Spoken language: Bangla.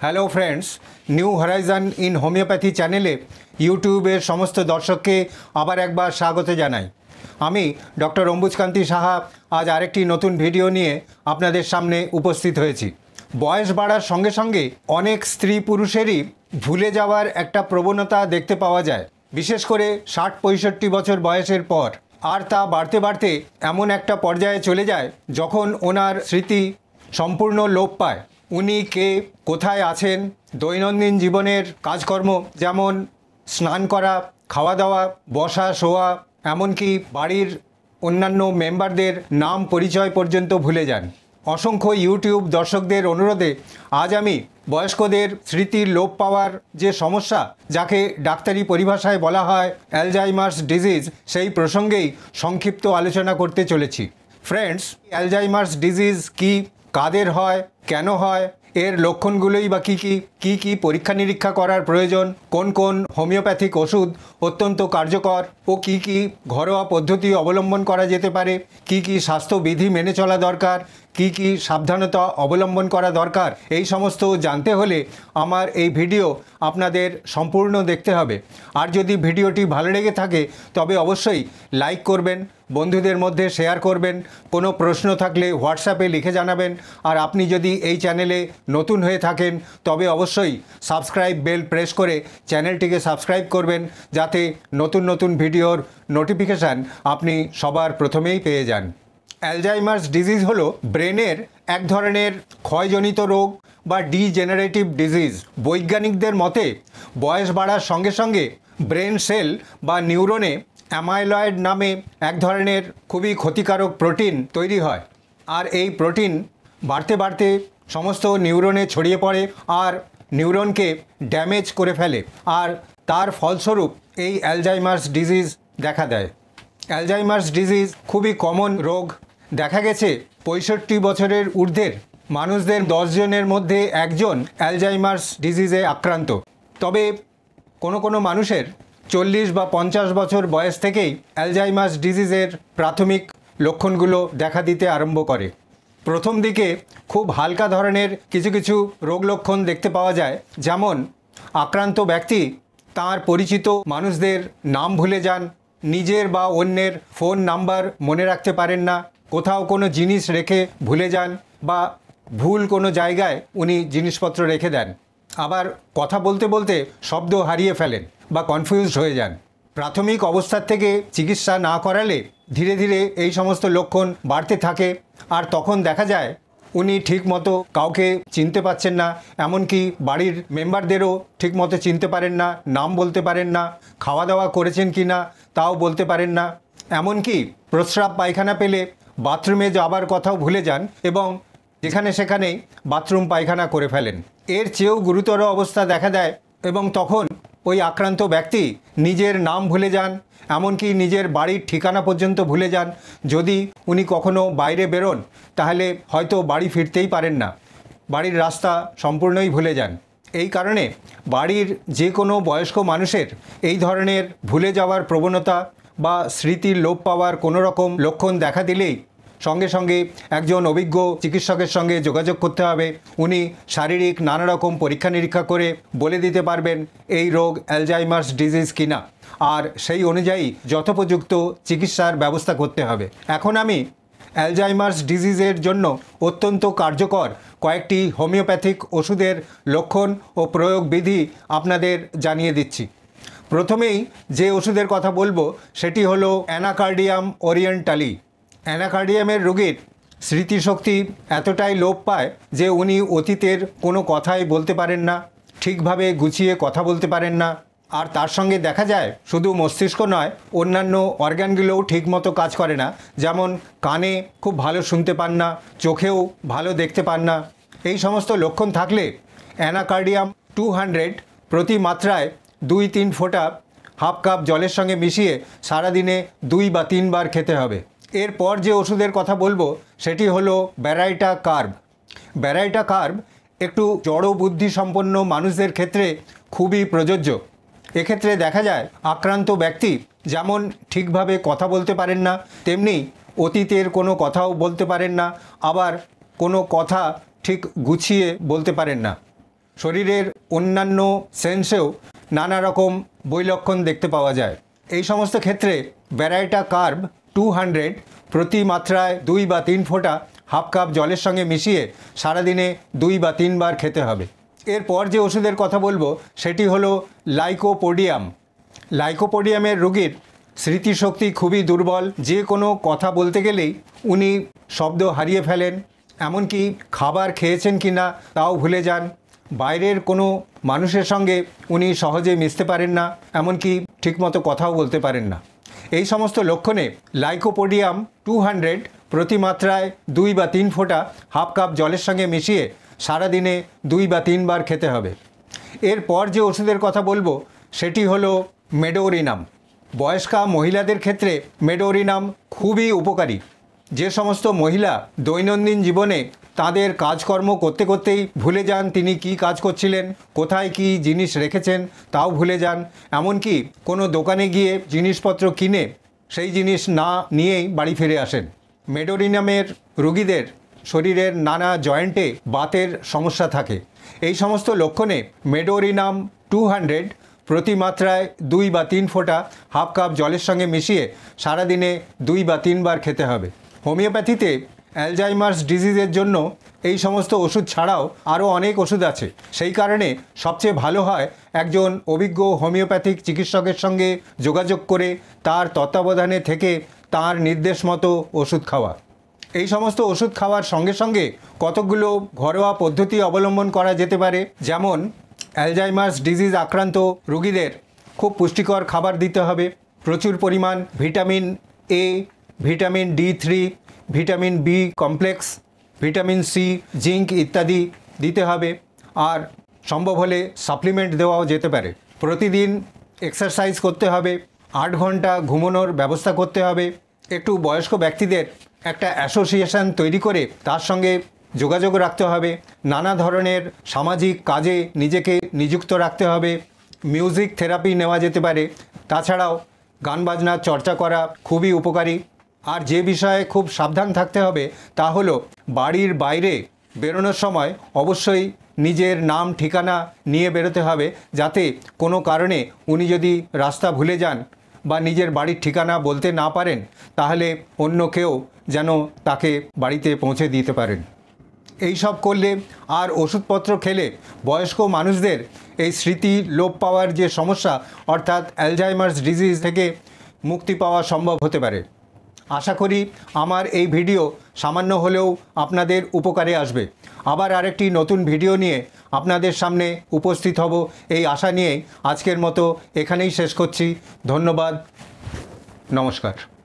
Hello friends, new Horizon in homeopathy চ্যানেলে ইউটিউবের সমস্ত দর্শককে আবার একবার স্বাগত জানাই। আমি ডক্টর অম্বুজকান্তি সাহা আজ আরেকটি নতুন ভিডিও নিয়ে আপনাদের সামনে উপস্থিত হয়েছি। বয়স বাড়ার সঙ্গে সঙ্গে অনেক স্ত্রী পুরুষেরই ভুলে যাওয়ার একটা প্রবণতা দেখতে পাওয়া যায়, বিশেষ করে 60-65 বছর বয়সের পর। আর তা বাড়তে বাড়তে এমন একটা পর্যায়ে চলে যায় যখন ওনার স্মৃতি সম্পূর্ণ লোপ পায়। উনি কে, কোথায় আছেন, দৈনন্দিন জীবনের কাজকর্ম যেমন স্নান করা, খাওয়া দাওয়া, বসা, শোয়া, এমনকি বাড়ির অন্যান্য মেম্বারদের নাম পরিচয় পর্যন্ত ভুলে যান। অসংখ্য ইউটিউব দর্শকদের অনুরোধে আজ আমি বয়স্কদের স্মৃতির লোপ পাওয়ার যে সমস্যা, যাকে ডাক্তারি পরিভাষায় বলা হয় অ্যালজাইমার্স ডিজিজ, সেই প্রসঙ্গেই সংক্ষিপ্ত আলোচনা করতে চলেছি। ফ্রেন্ডস, অ্যালজাইমার্স ডিজিজ কি, কাদের হয়, কেন হয়, এর লক্ষণগুলোই বা কী কী পরীক্ষা নিরীক্ষা করার প্রয়োজন, কোন কোন হোমিওপ্যাথিক ওষুধ অত্যন্ত কার্যকর ও কী ঘরোয়া পদ্ধতি অবলম্বন করা যেতে পারে, কী স্বাস্থ্যবিধি মেনে চলা দরকার, কী সাবধানতা অবলম্বন করা দরকার, এই সমস্ত জানতে হলে আমার এই ভিডিও আপনাদের সম্পূর্ণ দেখতে হবে। আর যদি ভিডিওটি ভালো লেগে থাকে তবে অবশ্যই লাইক করবেন, বন্ধুদের মধ্যে শেয়ার করবেন, কোনো প্রশ্ন থাকলে হোয়াটসঅ্যাপে লিখে জানাবেন। আর আপনি যদি এই চ্যানেলে নতুন হয়ে থাকেন তবে অবশ্যই সাবস্ক্রাইব বেল প্রেস করে চ্যানেলটিকে সাবস্ক্রাইব করবেন, যাতে নতুন নতুন ভিডিওর নোটিফিকেশান আপনি সবার প্রথমেই পেয়ে যান। অ্যালজাইমার্স ডিজিজ হলো ব্রেনের এক ধরনের ক্ষয়জনিত রোগ বা ডিজেনারেটিভ ডিজিজ। বৈজ্ঞানিকদের মতে বয়স বাড়ার সঙ্গে সঙ্গে ব্রেন সেল বা নিউরনে অ্যামাইলয়েড নামে এক ধরনের খুবই ক্ষতিকারক প্রোটিন তৈরি হয়। আর এই প্রোটিন বাড়তে বাড়তে সমস্ত নিউরনে ছড়িয়ে পড়ে আর নিউরনকে ড্যামেজ করে ফেলে, আর তার ফলস্বরূপ এই অ্যালজাইমার্স ডিজিজ দেখা দেয়। অ্যালজাইমার্স ডিজিজ খুবই কমন রোগ। দেখা গেছে 65 বছরের ঊর্ধ্বের মানুষদের 10 জনের মধ্যে একজন অ্যালজাইমার্স ডিজিজে আক্রান্ত। তবে কোনো মানুষের 40 বা 50 বছর বয়স থেকেই অ্যালজাইমার্স ডিজিজের প্রাথমিক লক্ষণগুলো দেখা দিতে আরম্ভ করে। প্রথম দিকে খুব হালকা ধরনের কিছু রোগ লক্ষণ দেখতে পাওয়া যায়, যেমন আক্রান্ত ব্যক্তি তার পরিচিত মানুষদের নাম ভুলে যান, নিজের বা অন্যের ফোন নাম্বার মনে রাখতে পারেন না, কোথাও কোনো জিনিস রেখে ভুলে যান বা ভুল কোনো জায়গায় উনি জিনিসপত্র রেখে দেন, আবার কথা বলতে বলতে শব্দ হারিয়ে ফেলেন বা কনফিউজড হয়ে যান। প্রাথমিক অবস্থার থেকে চিকিৎসা না করালে ধীরে ধীরে এই সমস্ত লক্ষণ বাড়তে থাকে, আর তখন দেখা যায় উনি ঠিকমতো কাউকে চিনতে পারছেন না, এমনকি বাড়ির মেম্বারদেরও ঠিকমতো চিনতে পারেন না, নাম বলতে পারেন না, খাওয়া দাওয়া করেছেন কি না তাও বলতে পারেন না, এমনকি প্রস্রাব পায়খানা পেলে বাথরুমে যাবার কথাও ভুলে যান এবং যেখানে সেখানেই বাথরুম পায়খানা করে ফেলেন। এর চেয়েও গুরুতর অবস্থা দেখা দেয় এবং তখন ওই আক্রান্ত ব্যক্তি নিজের নাম ভুলে যান, এমনকি নিজের বাড়ির ঠিকানা পর্যন্ত ভুলে যান। যদি উনি কখনো বাইরে বেরোন তাহলে হয়তো বাড়ি ফিরতেই পারেন না, বাড়ির রাস্তা সম্পূর্ণই ভুলে যান। এই কারণে বাড়ির যে কোনো বয়স্ক মানুষের এই ধরনের ভুলে যাওয়ার প্রবণতা বা স্মৃতির লোপ পাওয়ার কোনো রকম লক্ষণ দেখা দিলেই সঙ্গে সঙ্গে একজন অভিজ্ঞ চিকিৎসকের সঙ্গে যোগাযোগ করতে হবে। উনি শারীরিক নানা রকম পরীক্ষা নিরীক্ষা করে বলে দিতে পারবেন এই রোগ অ্যালজাইমার্স ডিজিজ কিনা, আর সেই অনুযায়ী যথোপযুক্ত চিকিৎসার ব্যবস্থা করতে হবে। এখন আমি অ্যালজাইমার্স ডিজিজের জন্য অত্যন্ত কার্যকর কয়েকটি হোমিওপ্যাথিক ওষুধের লক্ষণ ও প্রয়োগ বিধি আপনাদের জানিয়ে দিচ্ছি। প্রথমেই যে ওষুধের কথা বলবো সেটি হলো অ্যানাকার্ডিয়াম ওরিয়েন্টালি। অ্যানাকার্ডিয়ামের রোগীর স্মৃতিশক্তি এতটাই লোপ পায় যে উনি অতীতের কোনো কথাই বলতে পারেন না, ঠিকভাবে গুছিয়ে কথা বলতে পারেন না, আর তার সঙ্গে দেখা যায় শুধু মস্তিষ্ক নয়, অন্যান্য অর্গানগুলোও ঠিকমতো কাজ করে না। যেমন কানে খুব ভালো শুনতে পান না, চোখেও ভালো দেখতে পান না। এই সমস্ত লক্ষণ থাকলে অ্যানাকার্ডিয়াম 200 প্রতি মাত্রায় 2-3 ফোঁটা হাফ কাপ জলের সঙ্গে মিশিয়ে সারাদিনে 2 বা 3 বার খেতে হবে। এরপর যে ওষুধের কথা বলবো সেটি হলো ব্যারাইটা কার্ব। ব্যারাইটা কার্ব একটু জড় বুদ্ধি সম্পন্ন মানুষদের ক্ষেত্রে খুবই প্রযোজ্য। এক্ষেত্রে দেখা যায় আক্রান্ত ব্যক্তি যেমন ঠিকভাবে কথা বলতে পারেন না, তেমনি অতীতের কোনো কথাও বলতে পারেন না, আবার কোনো কথা ঠিক গুছিয়ে বলতে পারেন না। শরীরের অন্যান্য সেন্সেও নানা রকম বৈলক্ষণ দেখতে পাওয়া যায়। এই সমস্ত ক্ষেত্রে ব্যারাইটা কার্ব 200 প্রতি মাত্রায় 2 বা 3 ফোঁটা হাফ কাপ জলের সঙ্গে মিশিয়ে সারাদিনে 2 বা 3 বার খেতে হবে। এরপর যে ওষুধের কথা বলবো সেটি হলো লাইকোপোডিয়াম। লাইকোপোডিয়ামের রোগীর স্মৃতিশক্তি খুবই দুর্বল, যে কোনো কথা বলতে গেলেই উনি শব্দ হারিয়ে ফেলেন, এমনকি খাবার খেয়েছেন কি না তাও ভুলে যান, বাইরের কোনো মানুষের সঙ্গে উনি সহজে মিশতে পারেন না, এমনকি ঠিকমতো কথাও বলতে পারেন না। এই সমস্ত লক্ষণে লাইকোপোডিয়াম 200 প্রতি মাত্রায় 2 বা 3 ফোঁটা হাফ কাপ জলের সঙ্গে মিশিয়ে সারাদিনে 2 বা 3 বার খেতে হবে। এরপর যে ওষুধের কথা বলবো সেটি হলো মেডোরিনাম। বয়স্কা মহিলাদের ক্ষেত্রে মেডোরিনাম খুবই উপকারী। যে সমস্ত মহিলা দৈনন্দিন জীবনে তাদের কাজকর্ম করতে করতেই ভুলে যান তিনি কি কাজ করছিলেন, কোথায় কি জিনিস রেখেছেন তাও ভুলে যান, এমনকি কোনো দোকানে গিয়ে জিনিসপত্র কিনে সেই জিনিস না নিয়েই বাড়ি ফিরে আসেন। মেডোরিনামের রোগীদের শরীরের নানা জয়েন্টে বাতের সমস্যা থাকে। এই সমস্ত লক্ষণে মেডোরিনাম 200 প্রতি মাত্রায় 2 বা 3 ফোঁটা হাফ কাপ জলের সঙ্গে মিশিয়ে সারাদিনে 2 বা 3 বার খেতে হবে। হোমিওপ্যাথিতে অ্যালজাইমার্স ডিজিজের জন্য এই সমস্ত ওষুধ ছাড়াও আরও অনেক ওষুধ আছে। সেই কারণে সবচেয়ে ভালো হয় একজন অভিজ্ঞ হোমিওপ্যাথিক চিকিৎসকের সঙ্গে যোগাযোগ করে তার তত্ত্বাবধানে থেকে তার নির্দেশ মতো ওষুধ খাওয়া। এই সমস্ত ওষুধ খাওয়ার সঙ্গে সঙ্গে কতকগুলো ঘরোয়া পদ্ধতি অবলম্বন করা যেতে পারে, যেমন অ্যালজাইমার্স ডিজিজ আক্রান্ত রোগীদের খুব পুষ্টিকর খাবার দিতে হবে, প্রচুর পরিমাণ vitamin A, vitamin D3, vitamin B complex, vitamin C, zinc ইত্যাদি দিতে হবে, আর সম্ভব হলে সাপ্লিমেন্ট দেওয়াও যেতে পারে। প্রতিদিন এক্সারসাইজ করতে হবে, 8 ঘন্টা ঘুমানোর ব্যবস্থা করতে হবে। একটু বয়স্ক ব্যক্তিদের একটা অ্যাসোসিয়েশন তৈরি করে তার সঙ্গে যোগাযোগ রাখতে হবে, নানা ধরনের সামাজিক কাজে নিজেকে নিযুক্ত রাখতে হবে, মিউজিক থেরাপি নেওয়া যেতে পারে। তাছাড়াও গান বাজনার চর্চা করা খুবই উপকারী। আর যে বিষয়ে খুব সাবধান থাকতে হবে তা হলো বাড়ির বাইরে বেরোনোর সময় অবশ্যই নিজের নাম ঠিকানা নিয়ে বেরোতে হবে, যাতে কোনো কারণে উনি যদি রাস্তা ভুলে যান বা নিজের বাড়ির ঠিকানা বলতে না পারেন তাহলে অন্য কেউ যেন তাকে বাড়িতে পৌঁছে দিতে পারেন। এই সব করলে আর ওষুধপত্র খেলে বয়স্ক মানুষদের এই স্মৃতি লোপ পাওয়ার যে সমস্যা অর্থাৎ অ্যালজাইমার্স ডিজিজ থেকে মুক্তি পাওয়া সম্ভব হতে পারে। আশা করি আমার এই ভিডিও সামান্য হলেও আপনাদের উপকারে আসবে। আবার আরেকটি নতুন ভিডিও নিয়ে আপনাদের সামনে উপস্থিত হব এই আশা নিয়েই আজকের মতো এখানেই শেষ করছি। ধন্যবাদ, নমস্কার।